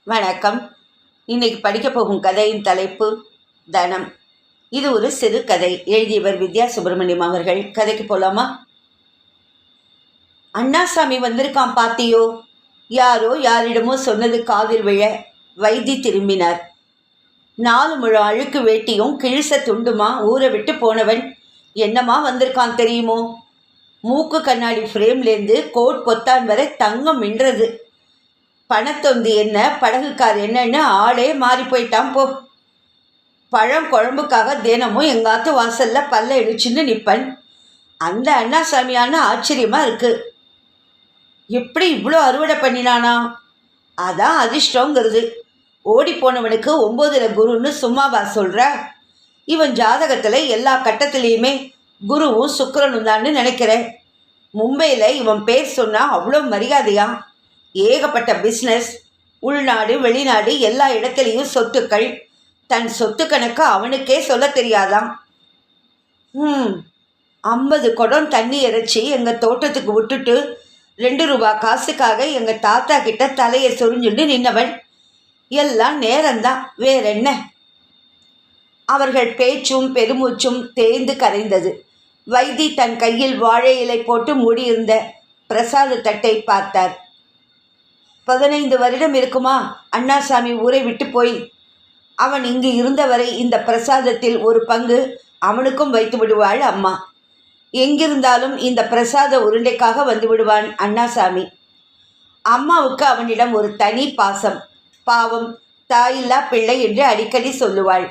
வணக்கம். இன்னைக்கு படிக்க போகும் கதையின் தலைப்பு தனம். இது ஒரு சிறு கதை. எழுதியவர் வித்யா சுப்பிரமணியம் அவர்கள். கதைக்கு போலாமா? அண்ணாசாமி வந்திருக்கான் பாத்தியோ? யாரோ யாரிடமோ சொன்னது காதில் விழ வைத்தி திரும்பினார். 4 முழம் அழுக்கு வேட்டியும் கிழிச துண்டுமா ஊற விட்டு போனவன் என்னமா வந்திருக்கான் தெரியுமோ? மூக்கு கண்ணாடி ஃப்ரேம்லேருந்து கோட் பொத்தான் வரை தங்கம் மின்றது. பணத்தொந்தி என்ன, படகுக்கார் என்னன்னு ஆளே மாறி போயிட்டான் போ. பழம் குழம்புக்காக தினமும் எங்காத்து வாசல்ல பல்ல இடிச்சுன்னு நிற்பன். அந்த அண்ணாசாமியான ஆச்சரியமா இருக்கு. எப்படி இவ்வளோ அறுவடை பண்ணினானா? அதான் அதிர்ஷ்டங்கிறது. ஓடி போனவனுக்கு 9ல் குருன்னு சும்மாவா சொல்ற? இவன் ஜாதகத்தில் எல்லா கட்டத்திலையுமே குருவும் சுக்கிரனும் தான்னு நினைக்கிறேன். மும்பையில் இவன் பேர் சொன்னால் அவ்வளோ மரியாதையாம். ஏகப்பட்ட பிஸ்னஸ், உள்நாடு வெளிநாடு எல்லா இடத்துலையும் சொத்துக்கள். தன் சொத்து கணக்கு அவனுக்கே சொல்ல தெரியாதாம். 50 குடம் தண்ணி இறைச்சி எங்கள் தோட்டத்துக்கு விட்டுட்டு 2 ரூபா காசுக்காக எங்கள் தாத்தா கிட்ட தலையை சொரிஞ்சுண்டு நின்னவன். எல்லாம் நேரம்தான், வேறென்ன? அவர்கள் பேச்சும் பெருமூச்சும் தேய்ந்து கரைந்தது. வைத்தி தன் கையில் வாழை இலை போட்டு மூடியிருந்த பிரசாத தட்டை பார்த்தார். 15 வருடம் இருக்குமா அண்ணாசாமி ஊரை விட்டு போய். அவன் இங்கு இருந்தவரை இந்த பிரசாதத்தில் ஒரு பங்கு அவனுக்கும் வைத்து விடுவாள் அம்மா. எங்கிருந்தாலும் இந்த பிரசாத உருண்டைக்காக வந்து விடுவான் அண்ணாசாமி. அம்மாவுக்கு அவனிடம் ஒரு தனி பாசம். பாவம், தாயில்லா பிள்ளை என்று அடிக்கடி சொல்லுவாள்.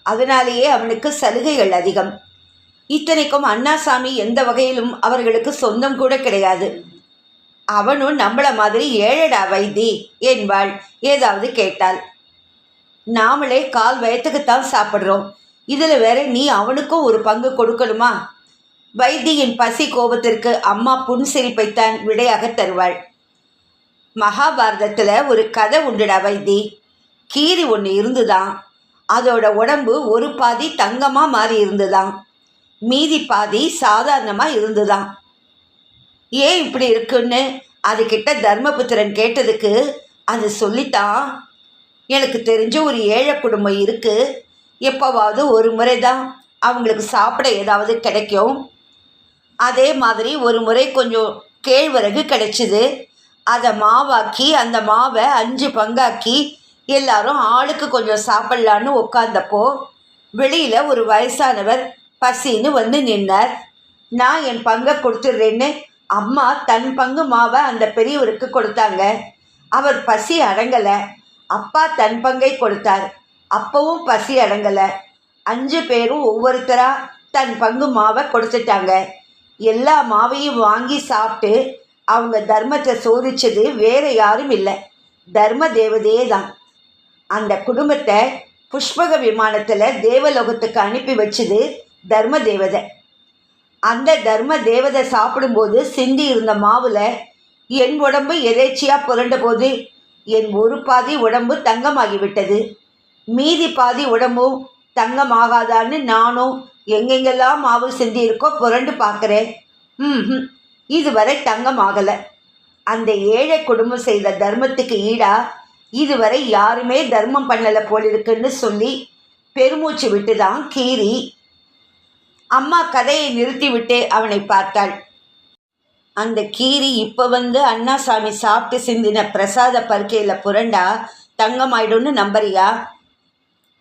அதனாலேயே அவனுக்கு சலுகைகள் அதிகம். இத்தனைக்கும் அண்ணாசாமி எந்த வகையிலும் அவர்களுக்கு சொந்தம் கூட கிடையாது. அவனும் நம்மள மாதிரி ஏழடா வைத்தி என்பாள் ஏதாவது கேட்டாள். நாமளே கால் வயத்துக்குத்தான் சாப்பிட்றோம். இதில் வேற நீ அவனுக்கும் ஒரு பங்கு கொடுக்கணுமா? வைத்தியின் பசி கோபத்திற்கு அம்மா புன்சிரிப்பைத்தான் விடையாக தருவாள். மகாபாரதத்தில் ஒரு கதை உண்டுடா வைத்தி. கீரி ஒன்று இருந்துதான். அதோட உடம்பு ஒரு பாதி தங்கமாக மாறி இருந்துதான், மீதி பாதி சாதாரணமாக இருந்துதான். ஏன் இப்படி இருக்குன்னு அதுகிட்ட தர்மபுத்திரன் கேட்டதுக்கு அது சொல்லித்தான், எனக்கு தெரிஞ்ச ஒரு ஏழை குடும்பம் இருக்குது. எப்போவாவது ஒரு முறை தான் அவங்களுக்கு சாப்பிட ஏதாவது கிடைக்கும். அதே மாதிரி ஒரு முறை கொஞ்சம் கேழ்வரகு கிடைச்சிது. அதை மாவாக்கி அந்த மாவை 5 பங்காக்கி எல்லாரும் ஆளுக்கு கொஞ்சம் சாப்பிட்லான்னு உட்காந்தப்போ வெளியில் ஒரு வயசானவர் பசின்னு வந்து நின்னார். நான் என் பங்கை கொடுத்துட்றேன்னு அம்மா தன் பங்கு மாவை அந்த பெரியவருக்கு கொடுத்தாங்க. அவர் பசி அடங்கலை. அப்பா தன் பங்கை கொடுத்தார். அப்பவும் பசி அடங்கலை. 5 பேரும் ஒவ்வொருத்தராக தன் பங்கு மாவை கொடுத்துட்டாங்க. எல்லா மாவையும் வாங்கி சாப்பிட்டு அவங்க தர்மத்தை சோதிச்சது வேற யாரும் இல்லை, தர்ம தேவதையே தான். அந்த குடும்பத்தை புஷ்பக விமானத்தில் தேவலோகத்துக்கு அனுப்பி வச்சது தர்ம தேவதை. அந்த தர்ம தேவதை சாப்பிடும்போது சிந்தி இருந்த மாவில் என் உடம்பு எதேச்சியாக புரண்ட போது என் ஒரு பாதி உடம்பு தங்கமாகிவிட்டது. மீதி பாதி உடம்பும் தங்கமாகாதான்னு நானும் எங்கெங்கெல்லாம் மாவு சிந்தி இருக்கோ புரண்டு பார்க்குறேன். இதுவரை தங்கமாகலை. அந்த ஏழை குடும்பம் செய்த தர்மத்துக்கு ஈடா இதுவரை யாருமே தர்மம் பண்ணலை போலிருக்குன்னு சொல்லி பெருமூச்சு விட்டு தான் கீரி. அம்மா கதையை நிறுத்திவிட்டு அவனை பார்த்தாள். அந்த கீரி இப்போ வந்து அண்ணாசாமி சாப்பிட்டு சிந்தின பிரசாத பருக்கையில் புரண்டா தங்கமாயிடும்னு நம்புறியா?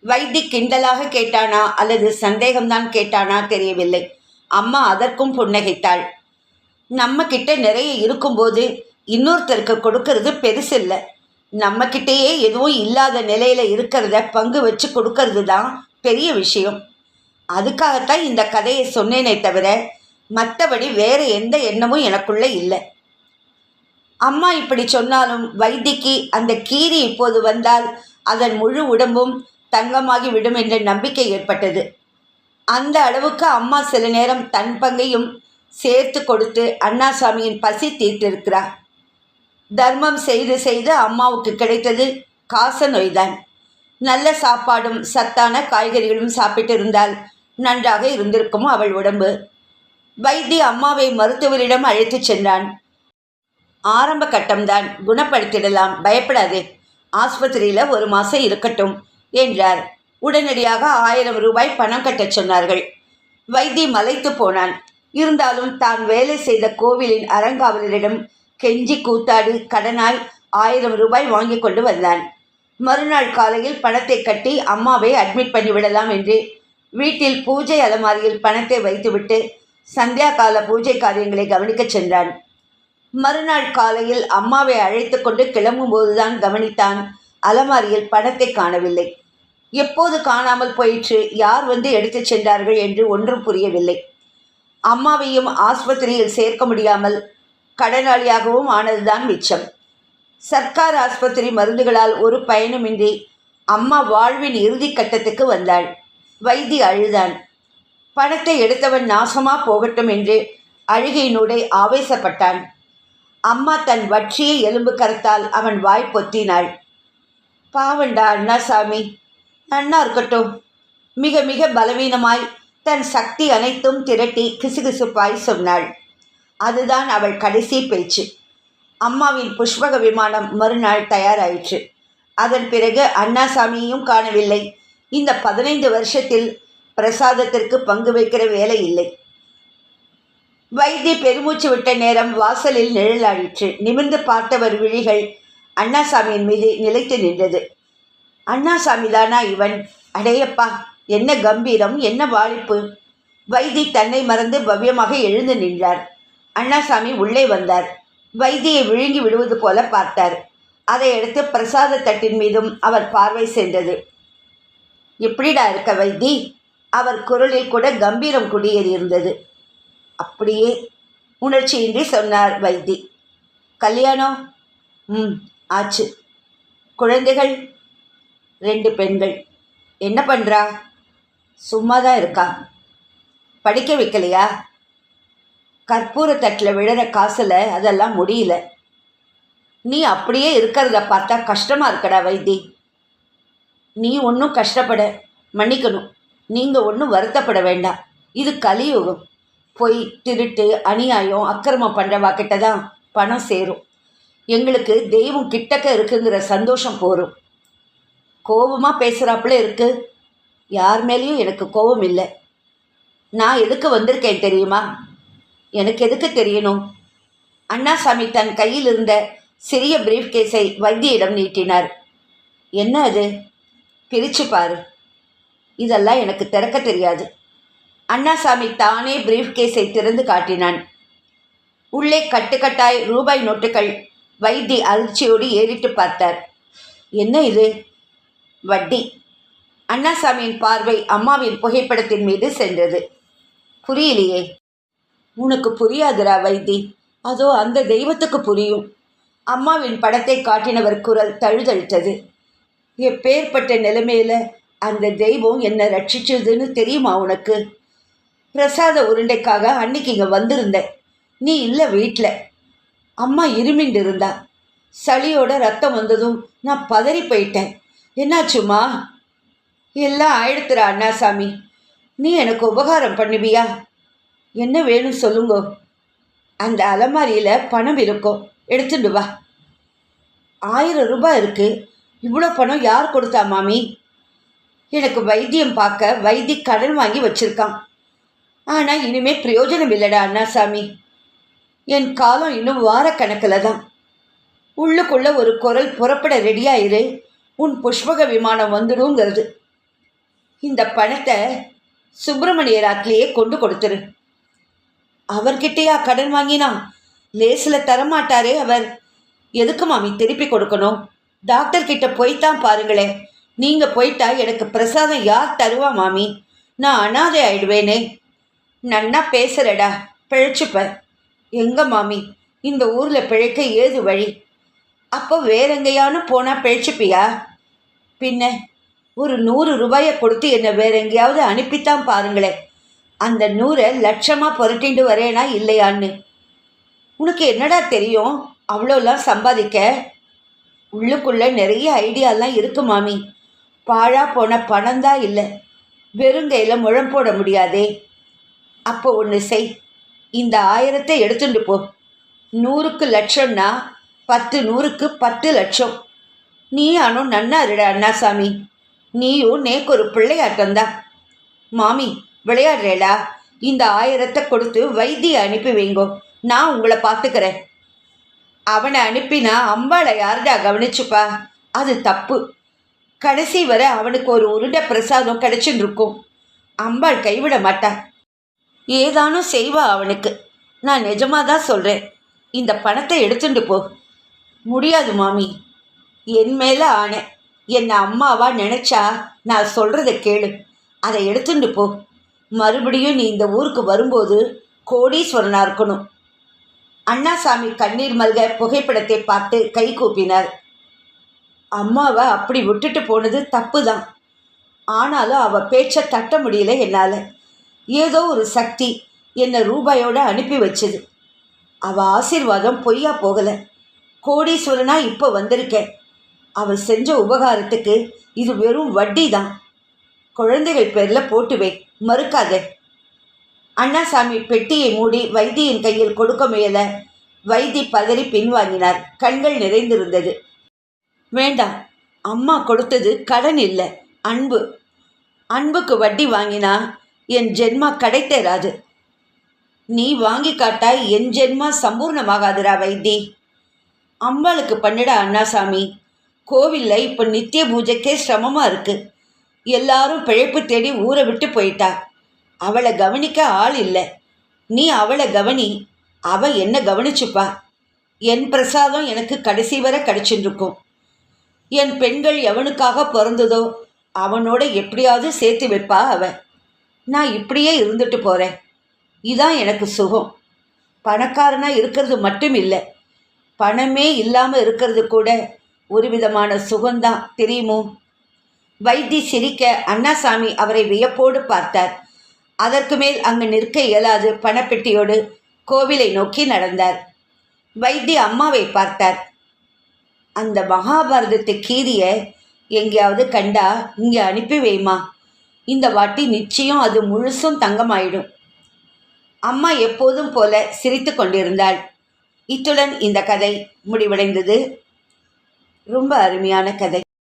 வைத்தி கிண்டலாக கேட்டானா அல்லது சந்தேகம்தான் கேட்டானா தெரியவில்லை. அம்மா அதற்கும் புன்னகைத்தாள். நம்ம கிட்ட நிறைய இருக்கும்போது இன்னொருத்தருக்கு கொடுக்கறது பெருசில்லை. நம்மக்கிட்டேயே எதுவும் இல்லாத நிலையில் இருக்கிறத பங்கு வச்சு கொடுக்கறது தான் பெரிய விஷயம். அதுக்காகத்தான் இந்த கதையை சொன்னேனே தவிர மற்றபடி வேறு எந்த எண்ணமும் எனக்குள்ளே இல்லை. அம்மா இப்படி சொன்னாலும் வைத்திக்கு அந்த கீரி இப்போது வந்தால் அதன் முழு உடம்பும் தங்கமாகி விடும் என்ற நம்பிக்கை ஏற்பட்டது. அந்த அளவுக்கு அம்மா சில நேரம் தன் பங்கையும் சேர்த்து கொடுத்து அண்ணாசாமியின் பசி தீர்த்திருக்கிறார். தர்மம் செய்து செய்து அம்மாவுக்கு கிடைத்தது காச நோய்தான். நல்ல சாப்பாடும் சத்தான காய்கறிகளும் சாப்பிட்டு இருந்தால் நன்றாக இருந்திருக்கும் அவள் உடம்பு. வைத்தி அம்மாவை மருத்துவரிடம் அழைத்து சென்றான். ஆரம்ப கட்டம்தான், குணப்படுத்திடலாம், பயப்படாதே. ஆஸ்பத்திரியில் ஒரு மாதம் இருக்கட்டும் என்றார். உடனடியாக 1000 ரூபாய் பணம் கட்டச் சொன்னார்கள். வைத்தி மலைத்து போனான். இருந்தாலும் தான் வேலை செய்த கோவிலின் அறங்காவலரிடம் கெஞ்சி கூத்தாடி கடனாய் 1000 ரூபாய் வாங்கி கொண்டு வந்தான். மறுநாள் காலையில் பணத்தை கட்டி அம்மாவை அட்மிட் பண்ணிவிடலாம் என்று வீட்டில் பூஜை அலமாரியில் பணத்தை வைத்துவிட்டு சந்தியா கால பூஜை காரியங்களை கவனிக்கச் சென்றான். மறுநாள் காலையில் அம்மாவை அழைத்து கொண்டு கிளம்பும்போதுதான் கவனித்தான், அலமாரியில் பணத்தை காணவில்லை. எப்போது காணாமல் போயிற்று, யார் வந்து எடுத்துச் சென்றார்கள் என்று ஒன்றும் புரியவில்லை. அம்மாவையும் ஆஸ்பத்திரியில் சேர்க்க முடியாமல் கடனாளியாகவும் ஆனதுதான் மிச்சம். சர்க்கார் ஆஸ்பத்திரி மருந்துகளால் ஒரு பயனுமின்றி அம்மா வாழ்வின் இறுதி கட்டத்துக்கு வந்தாள். வைத்தி அழுதான். பணத்தை எடுத்தவன் நாசமா போகட்டும் என்று அழுகையினூடே ஆவேசப்பட்டான். அம்மா தன் வற்றிய எலும்பு கரத்தால் அவன் வாய் பொத்தினாள். பாவண்டா அண்ணாசாமி, நன்னா இருக்கட்டும். மிக மிக பலவீனமாய் தன் சக்தி அனைத்தும் திரட்டி கிசுகிசுப்பாய் சொன்னாள். அதுதான் அவள் கடைசி பேச்சு. அம்மாவின் புஷ்பக விமானம் மறுநாள் தயாராயிற்று. அதன் பிறகு அண்ணாசாமியையும் காணவில்லை. இந்த 15 வருஷத்தில் பிரசாதத்திற்கு பங்கு வைக்கிற வேலை இல்லை. வைத்தி பெருமூச்சு விட்ட நேரம் வாசலில் நிழலாடிற்று. நிமிர்ந்து பார்த்தவர் விழிகள் அண்ணாசாமியின் மீது நிலைத்து நின்றது. அண்ணாசாமி தானா இவன்? அடேயப்பா, என்ன கம்பீரம், என்ன வாலிப்பு! வைத்தி தன்னை மறந்து பவ்யமாக எழுந்து நின்றார். அண்ணாசாமி உள்ளே வந்தார். வைத்தியை விழுங்கி விடுவது போல பார்த்தார். அதை எடுத்து பிரசாத தட்டின் மீதும் அவர் பார்வை சென்றது. எப்படிடா இருக்க வைத்தி? அவர் குரலில் கூட கம்பீரம் குடியேறியிருந்தது. அப்படியே உணர்ச்சியின்றி சொன்னார் வைத்தி. கல்யாணம்? ஆச்சு. குழந்தைகள்? 2 பெண்கள். என்ன பண்ணுறா? சும்மா தான் இருக்கா. படிக்க வைக்கலையா? கற்பூர தட்டில் விழுற காசில் அதெல்லாம் முடியல. நீ அப்படியே இருக்கிறத பார்த்தா கஷ்டமாக இருக்கடா வைத்தி. நீ ஒன்றும் கஷ்டப்பட மன்னிக்கணும். நீங்கள் ஒன்றும் வருத்தப்பட வேண்டாம். இது கலியுகம். பொய், திருட்டு, அநியாயம், அக்கிரமம் பண்ணுறவா கிட்ட தான் பணம் சேரும். எங்களுக்கு தெய்வம் கிட்டக்க இருக்குங்கிற சந்தோஷம் போரும். கோபமாக பேசுகிறாப்புல இருக்கு. யார் மேலேயும் எனக்கு கோபம் இல்லை. நான் எதுக்கு வந்திருக்கேன் தெரியுமா? எனக்கு எதுக்கு தெரியணும்? அண்ணாசாமி தன் கையில் இருந்த சிறிய பிரீஃப் கேஸை வைத்தியிடம் நீட்டினார். என்ன அது? பிரிச்சு பாரு. இதெல்லாம் எனக்கு திறக்க தெரியாது. அண்ணாசாமி தானே பிரீஃப் கேஸை திறந்து காட்டினான். உள்ளே கட்டுக்கட்டாய் ரூபாய் நோட்டுகள். வைத்தி அதிர்ச்சியோடு ஏறிட்டு பார்த்தார். என்ன இது? வட்டி. அண்ணாசாமியின் பார்வை அம்மாவின் புகைப்படத்தின் மீது சென்றது. புரியலையே. உனக்கு புரியாதுரா வைத்தி. அதோ அந்த தெய்வத்துக்கு புரியும். அம்மாவின் படத்தை காட்டினவர் குரல் தழுதழுத்தது. எப்பேற்பட்ட நிலைமையில் அந்த தெய்வம் என்னை ரட்சிச்சதுன்னு தெரியுமா உனக்கு? பிரசாத உருண்டைக்காக அன்னைக்கு இங்கே வந்திருந்தேன். நீ இல்லை வீட்டில். அம்மா இருமிண்டு இருந்தா. சளியோட ரத்தம் வந்ததும் நான் பதறி போயிட்டேன். என்னாச்சுமா? எல்லாம் ஆயிடுத்துறா அண்ணாசாமி. நீ எனக்கு உபகாரம் பண்ணுவியா? என்ன வேணும் சொல்லுங்கோ. அந்த அலமாரியில் பணம் இருக்கும், எடுத்துட்டு வா. 1000 ரூபாய் இருக்கு. இவ்வளோ பணம் யார் கொடுத்தா மாமி? எனக்கு வைத்தியம் பார்க்க வைத்தி கடன் வாங்கி வச்சிருக்கான். ஆனால் இனிமேல் பிரயோஜனம் இல்லைடா அண்ணாசாமி. என் காலம் இன்னும் வாரக்கணக்கில் தான். உள்ளுக்குள்ள ஒரு குரல் புறப்பட ரெடியாயிரு, உன் புஷ்பக விமானம் வந்துடுங்கிறது. இந்த பணத்தை சுப்பிரமணியர் ஆத்திலேயே கொண்டு கொடுத்துரு. அவர்கிட்டையா கடன் வாங்கினா? லேசில் தரமாட்டாரே அவர். எதுக்கு மாமி திருப்பி கொடுக்கணும்? டாக்டர்கிட்ட போய்த்தான் பாருங்களேன். நீங்கள் போயிட்டா எனக்கு பிரசாதம் யார் தருவா மாமி? நான் அனாதை ஆயிடுவேனே. நன்னா பேசுகிறடா, பிழைச்சுப்ப. எங்க மாமி, இந்த ஊரில் பிழைக்க ஏது வழி? அப்போ வேறெங்கையானு போனால் பிழைச்சிப்பியா? பின்ன ஒரு 100 ரூபாயை கொடுத்து என்னை வேற எங்கேயாவது அனுப்பித்தான் பாருங்களேன். அந்த 100 லட்சமாக புரட்டிண்டு வரேனா இல்லையான்னு. உனக்கு என்னடா தெரியும் அவ்வளோலாம் சம்பாதிக்க? உள்ளுக்குள்ளே நிறைய ஐடியாலாம் இருக்கு மாமி. பாழா போன பணம்தான் இல்லை. வெறுங்கையில் முழம் போட முடியாதே. அப்போ ஒன்று செய். இந்த 1000 எடுத்துட்டு போ. 100க்கு லட்சம்னா 10 100க்கு 10 லட்சம். நீயானும் நன்னா இருட அண்ணாசாமி. நீயும் நேக்கொரு பிள்ளையாட்டம்தான். மாமி விளையாடுறேடா. இந்த 1000 கொடுத்து வைத்திய அனுப்பி வைங்கோ. நான் உங்களை பார்த்துக்கிறேன். அவனை அனுப்பினா அம்பாளை யாருடா கவனிச்சுப்பா? அது தப்பு. கடைசி வரை அவனுக்கு ஒரு உருண்டை பிரசாதம் கிடைச்சுன்னு இருக்கும். அம்பாள் கைவிட மாட்டான். ஏதானும் செய்வா அவனுக்கு. நான் நிஜமாக தான் சொல்கிறேன். இந்த பணத்தை எடுத்துட்டு போ. முடியாது மாமி. என் மேலே ஆணை. என்னை அம்மாவா நினச்சா நான் சொல்கிறத கேளு. அதை எடுத்துட்டு போ. மறுபடியும் நீ இந்த ஊருக்கு வரும்போது கோடீஸ்வரனாக இருக்கணும். அண்ணாசாமி கண்ணீர் மல்க புகைப்படத்தை பார்த்து கை கூப்பினார். அம்மாவை அப்படி விட்டுட்டு போனது தப்பு தான். ஆனாலும் அவள் பேச்சை தட்ட முடியல என்னால். ஏதோ ஒரு சக்தி என்னை ரூபாயோடு அனுப்பி வச்சுது. அவள் ஆசீர்வாதம் பொய்யா போகலை. கோடீஸ்வரனா இப்போ வந்திருக்கேன். அவள் செஞ்ச உபகாரத்துக்கு இது வெறும் வட்டி தான். குழந்தைகள் பேரில் போட்டு வை, மறுக்காத. அண்ணாசாமி பெட்டியை மூடி வைத்தியின் கையில் கொடுக்க முயல வைத்தி பதறி பின்வாங்கினார். கண்கள் நிறைந்திருந்தது. வேண்டாம், அம்மா கொடுத்தது கடன் இல்லை, அன்பு. அன்புக்கு வட்டி வாங்கினா என் ஜென்மா கிடைத்தேராது. நீ வாங்கி காட்டாய் என் ஜென்மா சம்பூர்ணமாகாதுரா வைத்தி. அம்பாளுக்கு பண்ணிடா அண்ணாசாமி. கோவிலில் இப்போ நித்திய பூஜைக்கே சிரமமாக இருக்குது. எல்லாரும் பிழைப்பு தேடி ஊரை விட்டு போயிட்டா. அவளை கவனிக்க ஆள் இல்லை. நீ அவளை கவனி. அவள் என்ன கவனிச்சுப்பா. என் பிரசாதம் எனக்கு கடைசி வரை கிடைச்சிருக்கும். என் பெண்கள் எவனுக்காக பிறந்ததோ அவனோட எப்படியாவது சேர்த்து வைப்பா அவன். நான் இப்படியே இருந்துட்டு போகிறேன். இதான் எனக்கு சுகம். பணக்காரனாக இருக்கிறது மட்டும் இல்லை, பணமே இல்லாமல் இருக்கிறது கூட ஒரு விதமான சுகம்தான், தெரியுமோ? வைத்தி சிரிக்க அண்ணாசாமி அவரை வியப்போடு பார்த்தார். அதற்கு மேல் அங்கு நிற்க இயலாது பணப்பெட்டியோடு கோவிலை நோக்கி நடந்தார். வைத்தி அம்மாவை பார்த்தார். அந்த மகாபாரதத்தை கீரிய எங்கேயாவது கண்டா இங்கே அனுப்பி வைமா. இந்த வாட்டி நிச்சயம் அது முழுசும் தங்கமாயிடும். அம்மா எப்போதும் போல சிரித்து கொண்டிருந்தாள். இத்துடன் இந்த கதை முடிவடைந்தது. ரொம்ப அருமையான கதை.